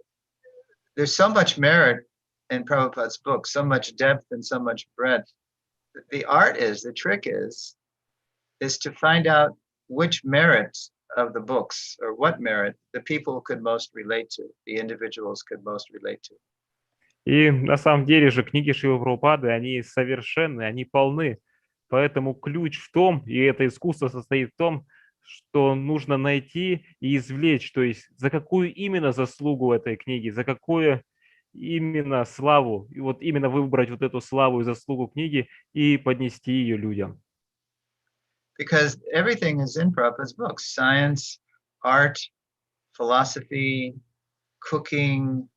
there's so much merit in Prabhupada's books, so much depth and so much breadth. The art is, the trick is to find out which merit of the books or what merit the people could most relate to, the individuals could most relate to. И на самом деле же книги Шрилы Прабхупады, они совершенны, они полны. Поэтому ключ в том, и это искусство состоит в том, что нужно найти и извлечь, то есть за какую именно заслугу этой книги, за какую именно славу, и вот именно выбрать вот эту славу и заслугу книги и поднести ее людям. Because everything is in Prabhupada's books: science, art, philosophy, cooking.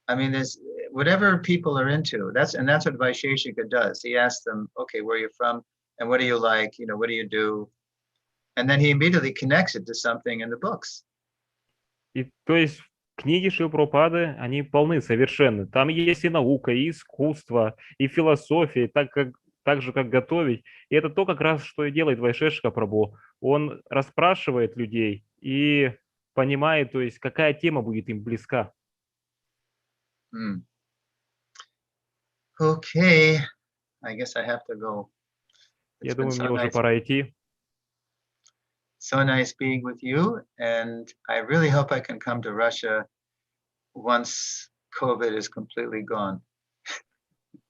I mean, there's whatever people are into. That's what Vaisheshika does. He asks them, okay, where are you from? And what do you like? What do you do? And then he immediately connects it to something in the books. И то есть книги Шрилы Прабхупады, они полны, совершенны. Там есть и наука, и искусство, и философия, так же, как готовить. И это то, как раз, что и делает Вайшешика Прабху. Он расспрашивает людей и понимает, то есть, какая тема будет им близка. Okay, I guess I have to go. Я думаю, мне уже пора идти. So nice being with you, and I really hope I can come to Russia once COVID is completely gone.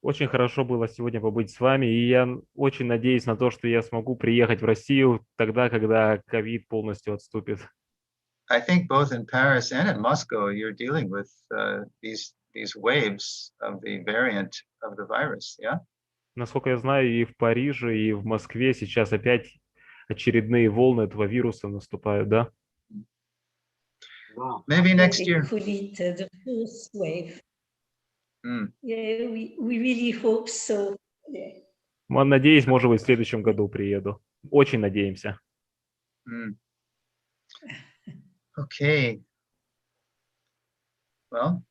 Очень хорошо было сегодня побыть с вами, и я очень надеюсь на то, что я смогу приехать в Россию тогда, когда ковид полностью отступит. I think both in Paris and in Moscow, you're dealing with these waves of the variant of the virus, yeah? Насколько я знаю, и в Париже, и в Москве сейчас опять очередные волны этого вируса наступают, да? Maybe next They year. call it the fourth wave. Mm. Yeah, we really hope so. Yeah. Надеюсь, может быть, в следующем году приеду. Очень надеемся. Mm. Okay. Well,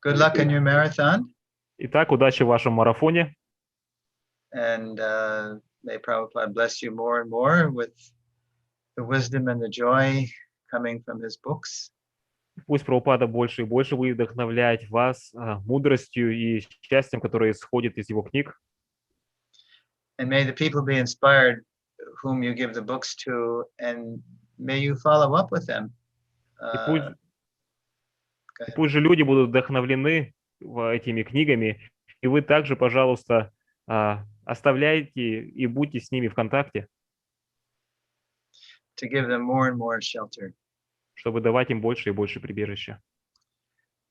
good luck in your marathon. Итак, удачи в вашем марафоне. And may Prabhupada bless you more and more with the wisdom and the joy coming from his books. Пусть Прабхупада больше и больше будет вдохновлять вас мудростью и счастьем, которое исходит из его книг. And may the people be inspired whom you give the books to, and may you follow up with them. И пусть же люди будут вдохновлены этими книгами, и вы также, пожалуйста, оставляйте и будьте с ними в контакте, to give them more and more shelter. Чтобы давать им больше и больше прибежища.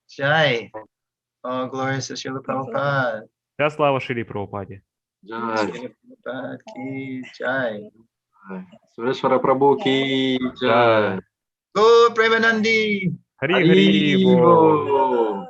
Jai. Oh, glorious is Srila Prabhupada. Вся слава Шриле Прабхупаде. Jai. Prabhupada ki jai. Сурешвара Прабху ки джай. Go Premanandi. Хари Хари Бо.